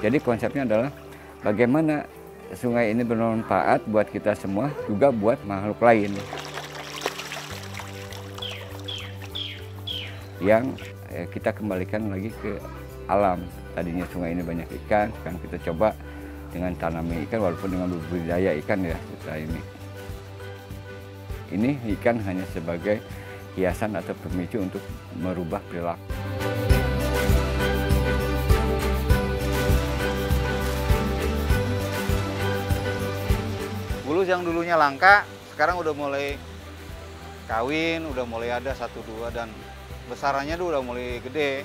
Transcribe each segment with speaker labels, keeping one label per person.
Speaker 1: Jadi konsepnya adalah bagaimana sungai ini bermanfaat buat kita semua, juga buat makhluk lain. Yang kita kembalikan lagi ke alam. Tadinya sungai ini banyak ikan, sekarang kita coba dengan tanami ikan, walaupun dengan budidaya ikan ya kita ini. Ini ikan hanya sebagai hiasan atau pemicu untuk merubah perilaku.
Speaker 2: Bulus yang dulunya langka, sekarang udah mulai kawin, udah mulai ada 1-2 dan besarannya udah mulai gede.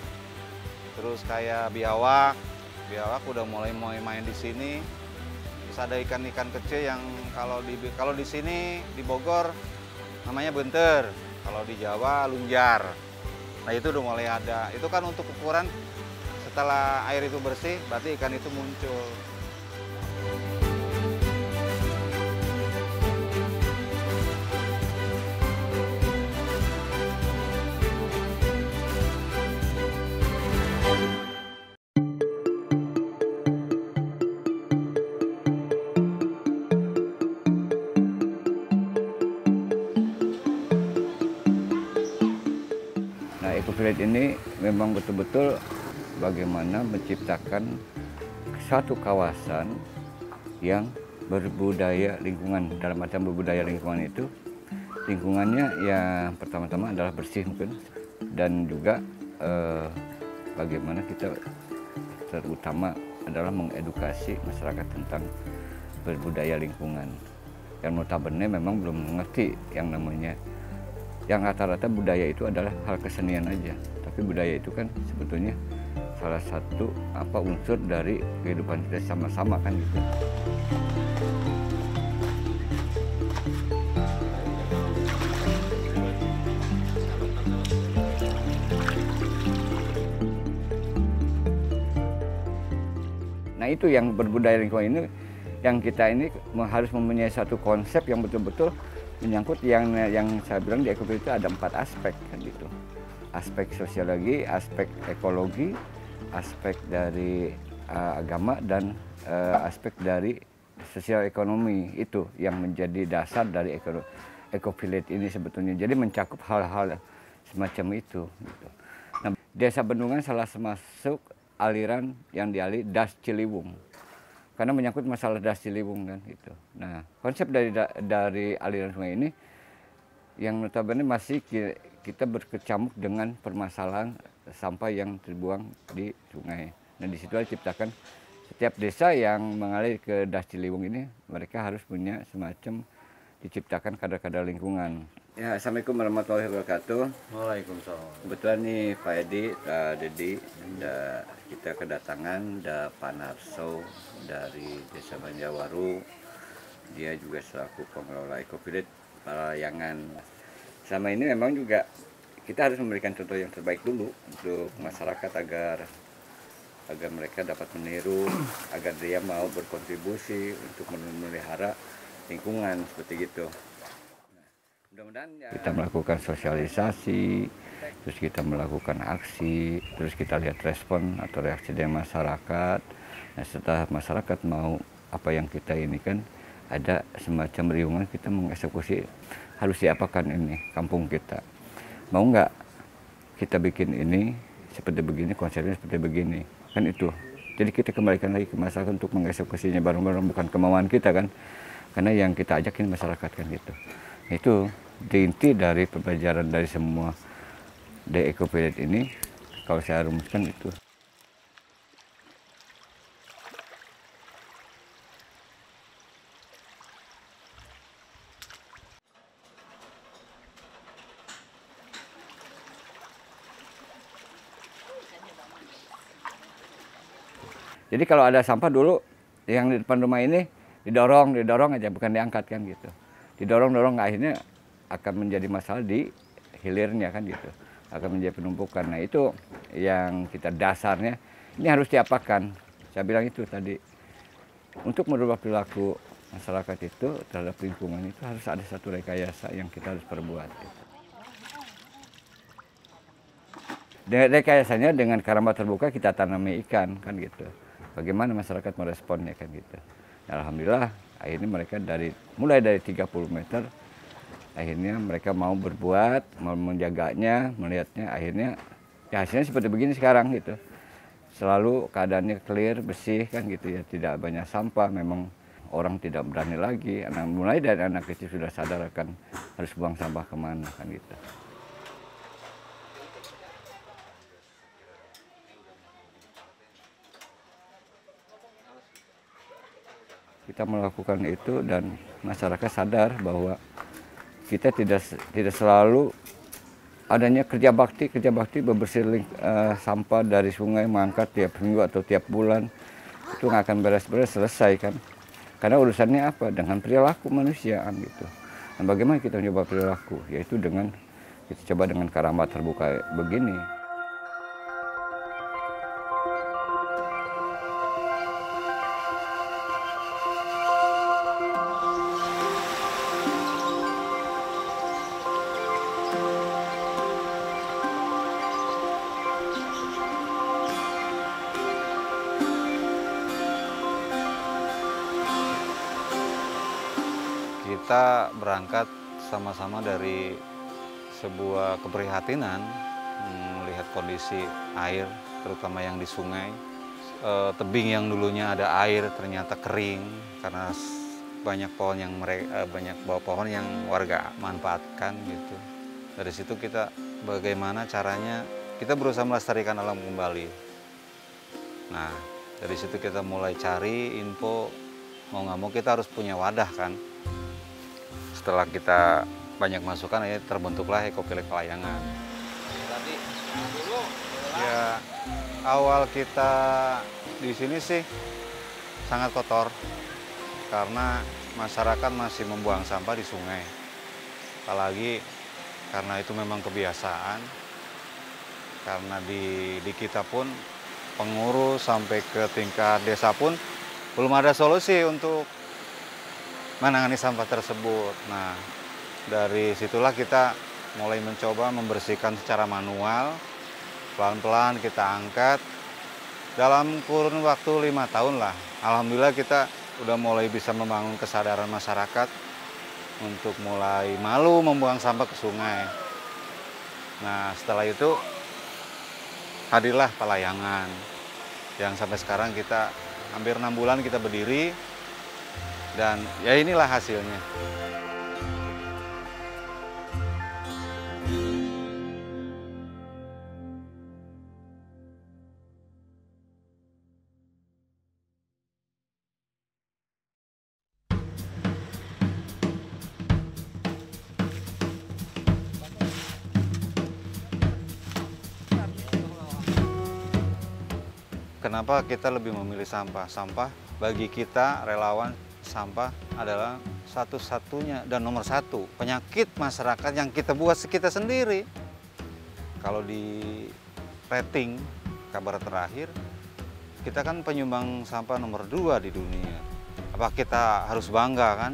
Speaker 2: Terus kayak biawak udah mulai main di sini. Terus ada ikan-ikan kecil yang kalau di sini di Bogor namanya benter, kalau di Jawa lunjar. Nah itu udah mulai ada. Itu kan untuk ukuran setelah air itu bersih, berarti ikan itu muncul.
Speaker 1: Nah, EcoVillage ini memang betul-betul bagaimana menciptakan satu kawasan yang berbudaya lingkungan. Dalam artian berbudaya lingkungan itu, lingkungannya ya pertama-tama adalah bersih mungkin, dan juga bagaimana kita terutama adalah mengedukasi masyarakat tentang berbudaya lingkungan. Yang notabene memang belum mengerti yang namanya, yang rata-rata budaya itu adalah hal kesenian aja, tapi budaya itu kan sebetulnya salah satu unsur dari kehidupan kita sama-sama kan gitu. Nah itu yang berbudaya lingkungan ini, yang kita ini harus mempunyai satu konsep yang betul-betul menyangkut yang saya bilang di EcoVillage itu ada 4 aspek kan gitu. Aspek sosiologi, aspek ekologi, aspek dari agama, dan aspek dari sosial ekonomi. Itu yang menjadi dasar dari EcoVillage ini sebetulnya. Jadi mencakup hal-hal semacam itu gitu. Nah, Desa Bendungan salah termasuk aliran yang dialiri Das Ciliwung, karena menyangkut masalah Das Ciliwung kan gitu. Nah, konsep dari aliran sungai ini yang notabene masih kita berkecamuk dengan permasalahan sampah yang terbuang di sungai. Nah, di situ diciptakan setiap desa yang mengalir ke Das Ciliwung ini, mereka harus punya semacam diciptakan kadar-kadar lingkungan. Ya, Assalamualaikum warahmatullahi wabarakatuh.
Speaker 2: Waalaikumsalam.
Speaker 1: Kebetulan nih Pak Edi, Dedi, kita kedatangan Pak Narso dari Desa Banjarwaru. Dia juga selaku pengelola EcoVillage Parayangan. Sama ini memang juga kita harus memberikan contoh yang terbaik dulu untuk masyarakat agar mereka dapat meniru, agar dia mau berkontribusi untuk memelihara lingkungan seperti gitu. Mudah-mudahan kita melakukan sosialisasi, terus kita melakukan aksi, terus kita lihat respon atau reaksi dari masyarakat. Nah, setelah masyarakat mau apa yang kita ini kan, ada semacam riungan, kita mengeksekusi harus diapakan ini kampung kita. Mau nggak kita bikin ini seperti begini, konsepnya seperti begini, kan itu. Jadi kita kembalikan lagi ke masyarakat untuk mengeksekusinya bareng-bareng, bukan kemauan kita kan, karena yang kita ajakin masyarakat kan gitu. Itu inti dari pembelajaran dari semua di EcoVillage ini, kalau saya rumuskan itu. Jadi kalau ada sampah dulu yang di depan rumah ini didorong aja, bukan diangkat kan gitu. Didorong akhirnya akan menjadi masalah di hilirnya kan gitu, akan menjadi penumpukan. Nah itu yang kita dasarnya ini harus diapakan. Saya bilang itu tadi, untuk merubah perilaku masyarakat itu terhadap lingkungan itu harus ada satu rekayasa yang kita harus perbuat gitu. Rekayasanya dengan karamba terbuka kita tanami ikan kan gitu. Bagaimana masyarakat meresponnya kan gitu. Alhamdulillah akhirnya mereka mulai dari 30 meter akhirnya mereka mau berbuat, mau menjaganya, melihatnya akhirnya ya hasilnya seperti begini sekarang gitu. Selalu keadaannya clear, bersih kan gitu ya, tidak banyak sampah. Memang orang tidak berani lagi. Mulai dari anak kecil sudah sadar akan harus buang sampah kemana kan gitu. Kita melakukan itu dan masyarakat sadar bahwa kita tidak selalu adanya kerja bakti bebersih sampah dari sungai, mengangkat tiap minggu atau tiap bulan itu nggak akan beres-beres selesai kan. Karena urusannya apa? Dengan perilaku manusiaan gitu. Dan bagaimana kita mencoba perilaku? Yaitu dengan kita coba dengan karamba terbuka begini.
Speaker 2: Kita berangkat sama-sama dari sebuah keprihatinan melihat kondisi air, terutama yang di sungai. Tebing yang dulunya ada air ternyata kering karena banyak pohon yang warga manfaatkan gitu. Dari situ kita bagaimana caranya kita berusaha melestarikan alam kembali. Nah, dari situ kita mulai cari info, mau nggak mau kita harus punya wadah kan. Setelah kita banyak masukan, ya terbentuklah Ekopilik Pelayangan. Ya, awal kita di sini sih sangat kotor karena masyarakat masih membuang sampah di sungai. Apalagi karena itu memang kebiasaan. Karena di kita pun pengurus sampai ke tingkat desa pun belum ada solusi untuk menangani sampah tersebut. Nah, dari situlah kita mulai mencoba membersihkan secara manual. Pelan-pelan kita angkat. Dalam kurun waktu 5 tahun lah, alhamdulillah kita udah mulai bisa membangun kesadaran masyarakat untuk mulai malu membuang sampah ke sungai. Nah, setelah itu hadirlah Pelayangan yang sampai sekarang kita hampir 6 bulan kita berdiri. Dan ya inilah hasilnya. Kenapa kita lebih memilih sampah? Sampah bagi kita relawan, sampah adalah satu-satunya dan nomor satu penyakit masyarakat yang kita buat kita sendiri. Kalau di rating kabar terakhir, kita kan penyumbang sampah nomor 2 di dunia. Apa kita harus bangga kan?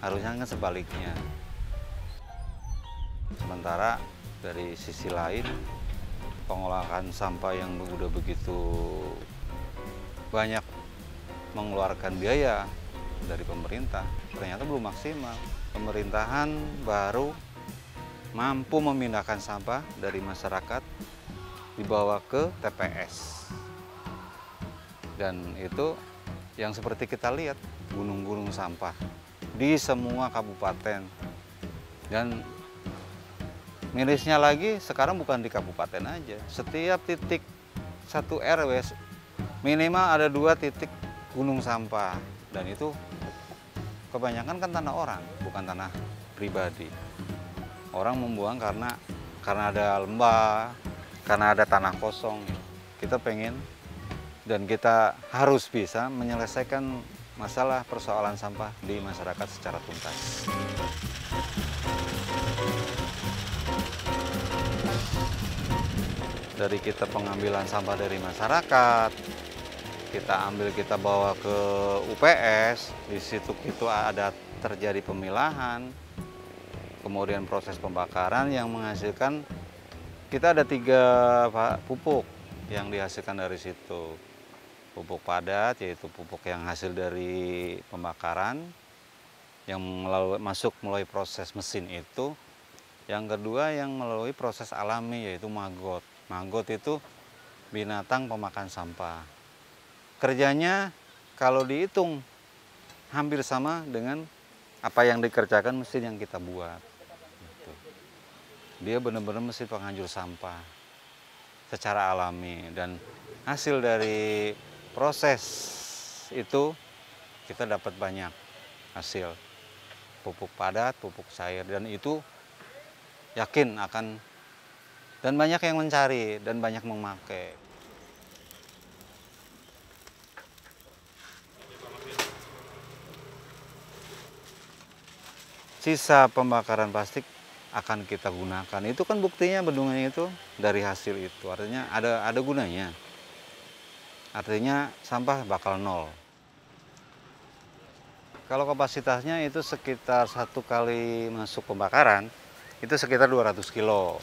Speaker 2: Harusnya kan sebaliknya. Sementara dari sisi lain, pengolahan sampah yang udah begitu banyak mengeluarkan biaya dari pemerintah ternyata belum maksimal. Pemerintahan baru mampu memindahkan sampah dari masyarakat dibawa ke TPS, dan itu yang seperti kita lihat gunung-gunung sampah di semua kabupaten. Dan mirisnya lagi sekarang bukan di kabupaten aja, setiap titik 1 RW minimal ada 2 titik gunung sampah. Dan itu kebanyakan kan tanah orang, bukan tanah pribadi. Orang membuang karena ada lembah, karena ada tanah kosong. Kita pengen dan kita harus bisa menyelesaikan masalah persoalan sampah di masyarakat secara tuntas. Dari kita pengambilan sampah dari masyarakat, kita bawa ke UPS, di situ itu ada terjadi pemilahan, kemudian proses pembakaran yang menghasilkan Kita ada 3 pupuk yang dihasilkan dari situ. Pupuk padat, yaitu pupuk yang hasil dari pembakaran, yang masuk melalui proses mesin itu. Yang kedua yang melalui proses alami, yaitu maggot. Maggot itu binatang pemakan sampah. Kerjanya kalau dihitung hampir sama dengan apa yang dikerjakan mesin yang kita buat. Gitu. Dia benar-benar mesin penghancur sampah secara alami, dan hasil dari proses itu kita dapat banyak hasil pupuk padat, pupuk cair, dan itu yakin akan, dan banyak yang mencari dan banyak memakai. Sisa pembakaran plastik akan kita gunakan. Itu kan buktinya bendungannya itu dari hasil itu. Artinya ada gunanya. Artinya sampah bakal nol. Kalau kapasitasnya itu sekitar 1 kali masuk pembakaran, itu sekitar 200 kilo.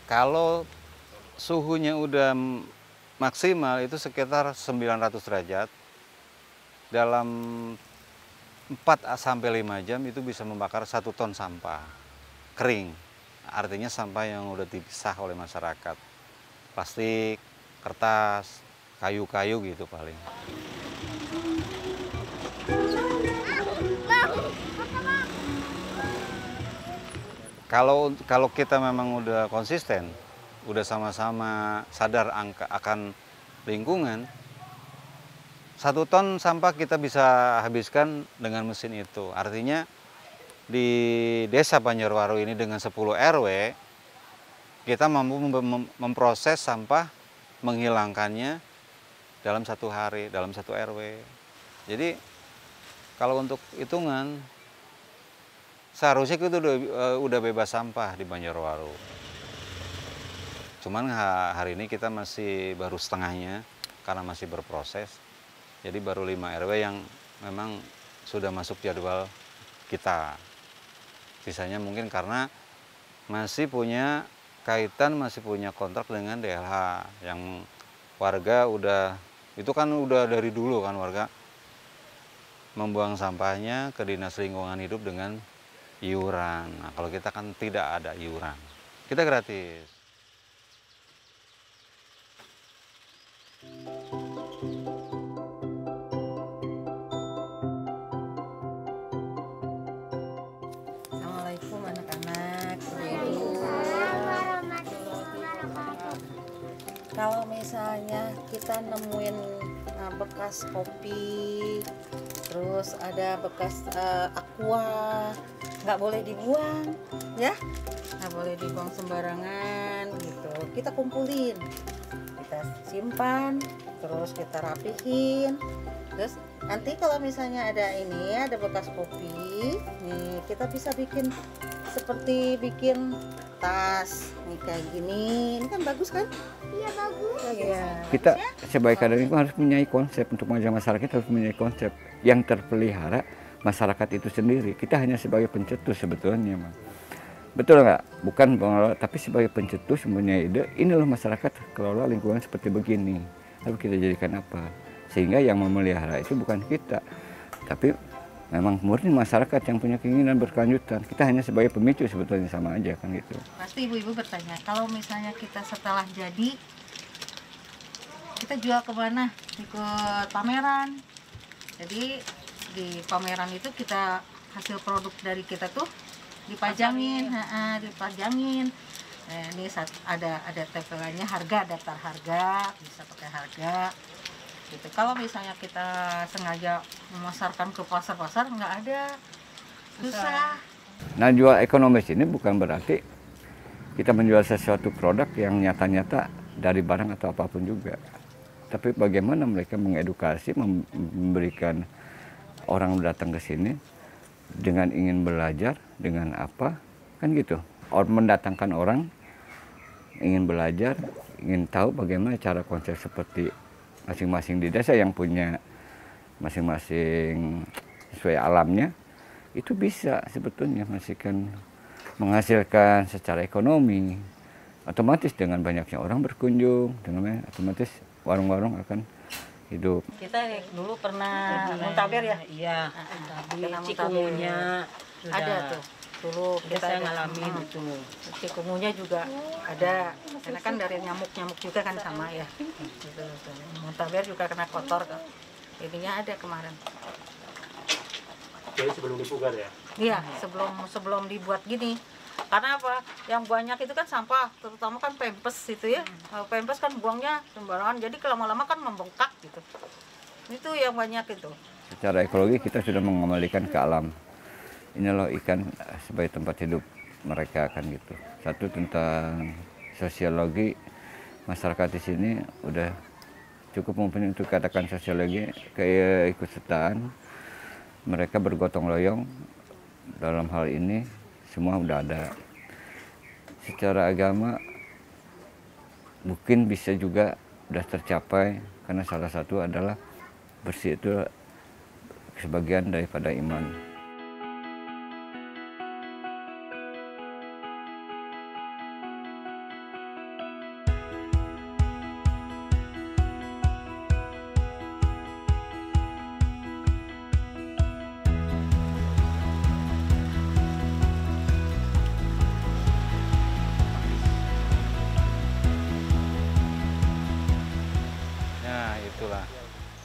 Speaker 2: Kalau suhunya udah maksimal itu sekitar 900 derajat. Dalam 4-5 jam itu bisa membakar 1 ton sampah kering. Artinya sampah yang udah dipisah oleh masyarakat. Plastik, kertas, kayu-kayu gitu paling. Kalau kita memang udah konsisten, udah sama-sama sadar akan lingkungan, 1 ton sampah kita bisa habiskan dengan mesin itu. Artinya di Desa Banjarwaru ini dengan 10 RW, kita mampu memproses sampah, menghilangkannya dalam 1 hari, dalam 1 RW. Jadi kalau untuk hitungan, seharusnya kita udah bebas sampah di Banjarwaru. Cuman hari ini kita masih baru setengahnya karena masih berproses. Jadi baru 5 RW yang memang sudah masuk jadwal kita. Sisanya mungkin karena masih punya kaitan, masih punya kontrak dengan DLH. Yang warga itu kan udah dari dulu kan warga membuang sampahnya ke Dinas Lingkungan Hidup dengan iuran. Nah, kalau kita kan tidak ada iuran. Kita gratis.
Speaker 3: Assalamualaikum anak-anak, ibu. Kalau misalnya kita nemuin bekas kopi, terus ada bekas aqua, nggak boleh dibuang, ya, nggak boleh dibuang sembarangan gitu. Kita kumpulin, kita simpan, terus kita rapihin. Terus nanti kalau misalnya ada bekas kopi, nih kita bisa bikin seperti bikin tas nih kayak gini. Ini kan bagus kan? Iya bagus. Iya.
Speaker 1: Kita sebagai kader itu harus punya konsep untuk mengajak masyarakat, harus punya konsep yang terpelihara masyarakat itu sendiri. Kita hanya sebagai pencetus sebetulnya, Mang. Betul nggak? Bukan pengelola, tapi sebagai pencetus mempunyai ide. Ini loh masyarakat kelola lingkungan seperti begini. Lalu kita jadikan apa? Sehingga yang memelihara itu bukan kita, tapi memang murni masyarakat yang punya keinginan berkelanjutan. Kita hanya sebagai pemicu sebetulnya, sama aja kan gitu.
Speaker 3: Pasti ibu-ibu bertanya, kalau misalnya kita setelah jadi, kita jual kemana? Ikut pameran. Jadi di pameran itu kita hasil produk dari kita tuh dipajangin, dipajangin. Nah, ini ada tempelannya harga, daftar harga, bisa pakai harga. Gitu. Kalau misalnya kita sengaja memasarkan ke pasar-pasar, nggak ada, susah.
Speaker 1: Nah, jual ekonomis ini bukan berarti kita menjual sesuatu produk yang nyata-nyata dari barang atau apapun juga. Tapi bagaimana mereka mengedukasi, memberikan orang datang ke sini dengan ingin belajar, dengan apa, kan gitu. Mendatangkan orang ingin belajar, ingin tahu bagaimana cara konsep seperti masing-masing di desa yang punya masing-masing sesuai alamnya, itu bisa sebetulnya menghasilkan menghasilkan secara ekonomi, otomatis dengan banyaknya orang berkunjung, dengan otomatis warung-warung akan hidup.
Speaker 3: Kita dulu pernah muntaber ya?
Speaker 4: Iya,
Speaker 3: Kena
Speaker 4: tapi cikungunya
Speaker 3: ada tuh. Dulu kita
Speaker 4: saya
Speaker 3: ada.
Speaker 4: ngalamin itu.
Speaker 3: Cikungunya juga ada, karena kan dari nyamuk-nyamuk juga kan sama ya. Gitu. Muntaber juga kena kotor kan. Ininya ada kemarin.
Speaker 5: Jadi sebelum dipugar ya?
Speaker 3: Iya, sebelum dibuat gini. Karena apa? Yang banyak itu kan sampah, terutama kan pempes itu ya. Pempes kan buangnya sembarangan, jadi lama-lama kan membengkak gitu. Itu yang banyak itu.
Speaker 1: Secara ekologi kita sudah mengembalikan ke alam. Ini loh ikan sebagai tempat hidup mereka kan gitu. Satu tentang sosiologi masyarakat di sini udah cukup mumpuni untuk katakan sosiologi keikutsertaan. Mereka bergotong royong dalam hal ini semua udah ada. Secara agama mungkin bisa juga udah tercapai karena salah satu adalah bersih itu sebagian daripada iman.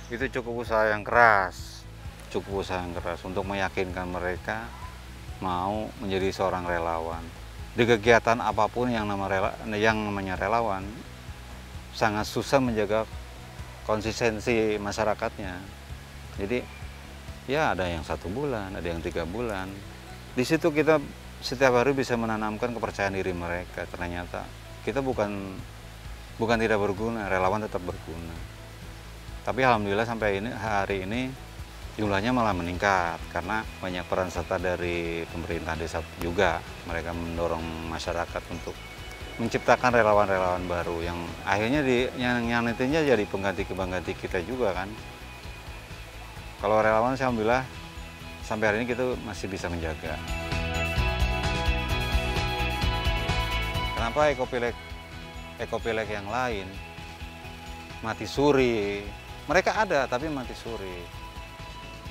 Speaker 2: Itu cukup usaha yang keras, untuk meyakinkan mereka mau menjadi seorang relawan. Di kegiatan apapun yang namanya relawan, sangat susah menjaga konsistensi masyarakatnya. Jadi ya ada yang 1 bulan, ada yang 3 bulan. Di situ kita setiap hari bisa menanamkan kepercayaan diri mereka. Ternyata kita bukan tidak berguna, relawan tetap berguna. Tapi alhamdulillah sampai hari ini jumlahnya malah meningkat karena banyak peran serta dari pemerintah desa juga. Mereka mendorong masyarakat untuk menciptakan relawan-relawan baru yang akhirnya yang nantinya jadi pengganti kita juga kan. Kalau relawan alhamdulillah sampai hari ini kita masih bisa menjaga. Kenapa ekopilek yang lain mati suri? Mereka ada tapi mati suri.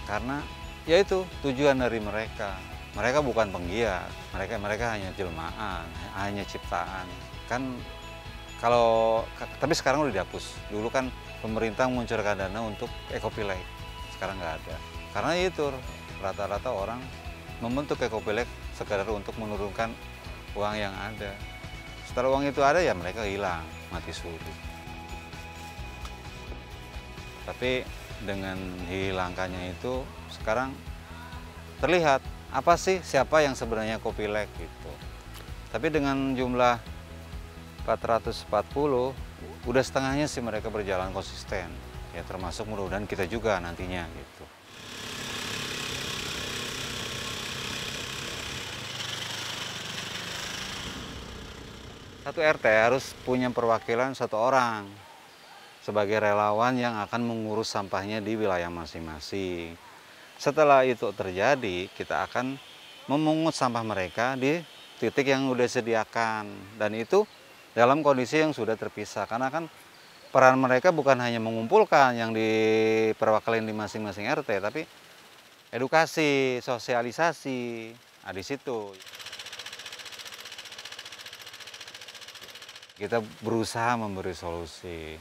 Speaker 2: Karena yaitu tujuan dari mereka. Mereka bukan penggiat, mereka hanya jelmaan, hanya ciptaan. Kan tapi sekarang udah dihapus. Dulu kan pemerintah menguncurkan dana untuk ekopilek. Sekarang nggak ada. Karena itu rata-rata orang membentuk ekopilek sekadar untuk menurunkan uang yang ada. Setelah uang itu ada ya mereka hilang, mati suri. Tapi dengan hilangkannya itu sekarang terlihat apa sih siapa yang sebenarnya kopilek gitu. Tapi dengan jumlah 440 udah setengahnya sih mereka berjalan konsisten. Ya termasuk mudah-mudahan kita juga nantinya gitu. Satu RT harus punya perwakilan 1 orang sebagai relawan yang akan mengurus sampahnya di wilayah masing-masing. Setelah itu terjadi, kita akan memungut sampah mereka di titik yang sudah disediakan. Dan itu dalam kondisi yang sudah terpisah. Karena kan peran mereka bukan hanya mengumpulkan yang diperwakilan di masing-masing RT, tapi edukasi, sosialisasi, di situ. Kita berusaha memberi solusi.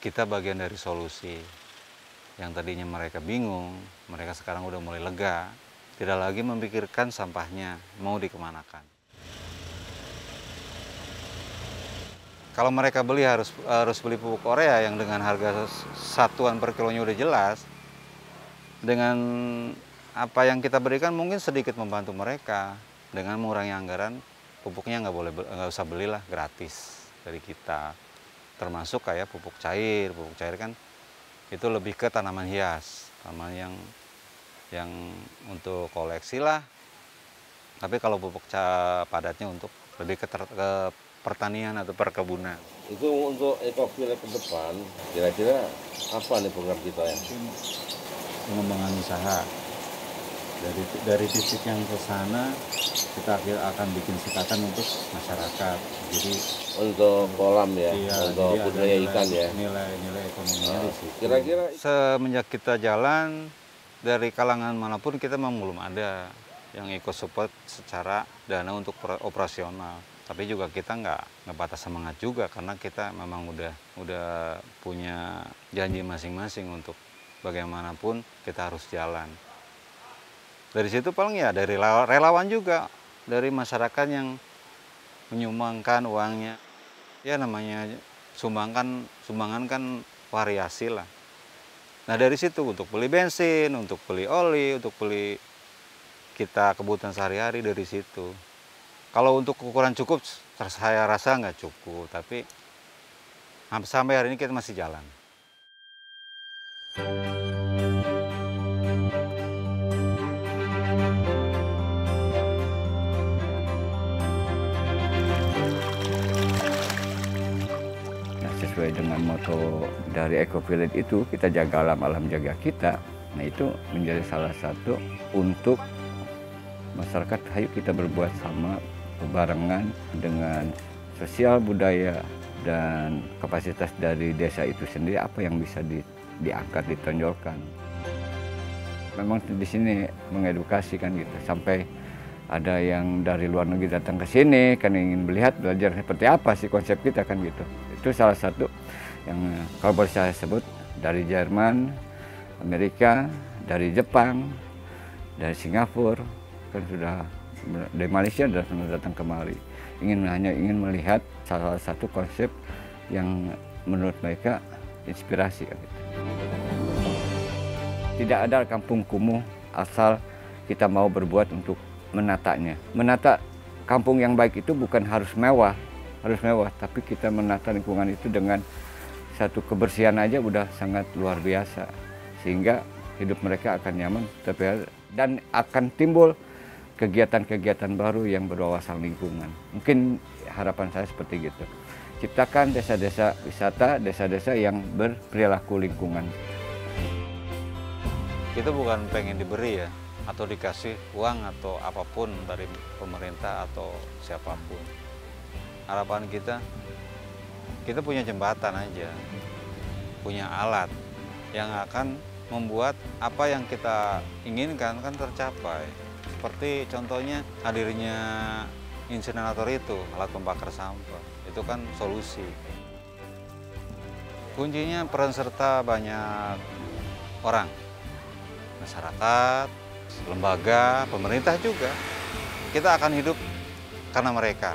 Speaker 2: Kita bagian dari solusi. Yang tadinya mereka bingung, mereka sekarang udah mulai lega. Tidak lagi memikirkan sampahnya mau dikemanakan. Kalau mereka beli harus beli pupuk Korea yang dengan harga satuan per kilonya udah jelas. Dengan apa yang kita berikan mungkin sedikit membantu mereka. Dengan mengurangi anggaran, pupuknya nggak usah belilah, gratis dari kita. Termasuk kayak pupuk cair kan itu lebih ke tanaman hias, tanaman yang untuk koleksi lah. Tapi kalau pupuk padatnya untuk lebih ke pertanian atau perkebunan.
Speaker 6: Itu untuk ekopilek ke depan, kira-kira apa nih program kita ya?
Speaker 2: Pengembangan usaha. Dari titik yang ke sana kita akan bikin sekatan untuk masyarakat. Jadi
Speaker 6: Untuk kolam ya,
Speaker 2: iya,
Speaker 6: untuk
Speaker 2: jadi ada
Speaker 6: budidaya ikan ya.
Speaker 2: nilai ekonominya di situ.
Speaker 6: Kira-kira
Speaker 2: Semenjak kita jalan dari kalangan manapun kita memang belum ada yang ikut support secara dana untuk operasional. Tapi juga kita nggak patah semangat juga karena kita memang udah punya janji masing-masing untuk bagaimanapun kita harus jalan. Dari situ paling ya dari relawan juga, dari masyarakat yang menyumbangkan uangnya. Ya namanya sumbangan kan variasi lah. Nah dari situ untuk beli bensin, untuk beli oli, untuk beli kita kebutuhan sehari-hari dari situ. Kalau untuk ukuran cukup, saya rasa nggak cukup, tapi sampai hari ini kita masih jalan.
Speaker 1: Nah, sesuai dengan moto dari Eco Village itu, kita jaga alam, alam jaga kita. Nah, itu menjadi salah satu untuk masyarakat, ayo kita berbuat sama, berbarengan dengan sosial budaya dan kapasitas dari desa itu sendiri, apa yang bisa diangkat, ditonjolkan. Memang di sini mengedukasi kan gitu, sampai ada yang dari luar negeri datang ke sini kan ingin melihat, belajar seperti apa sih konsep kita kan gitu. Itu salah satu yang kalau boleh saya sebut, dari Jerman, Amerika, dari Jepang, dari Singapura, kan sudah dari Malaysia sudah datang kemari, hanya ingin melihat salah satu konsep yang menurut mereka inspirasi kan gitu. Tidak ada kampung kumuh asal kita mau berbuat untuk menatanya. Menata kampung yang baik itu bukan harus mewah, tapi kita menata lingkungan itu dengan satu kebersihan aja udah sangat luar biasa, sehingga hidup mereka akan nyaman, dan akan timbul kegiatan-kegiatan baru yang berwawasan lingkungan. Mungkin harapan saya seperti gitu. Ciptakan desa-desa wisata, desa-desa yang berperilaku lingkungan.
Speaker 2: Kita bukan pengen diberi ya, atau dikasih uang atau apapun dari pemerintah atau siapapun. Harapan kita punya jembatan aja, punya alat yang akan membuat apa yang kita inginkan kan tercapai. Seperti contohnya hadirnya insinerator itu, alat pembakar sampah, itu kan solusi. Kuncinya peran serta banyak orang, masyarakat, lembaga, pemerintah juga. Kita akan hidup karena mereka.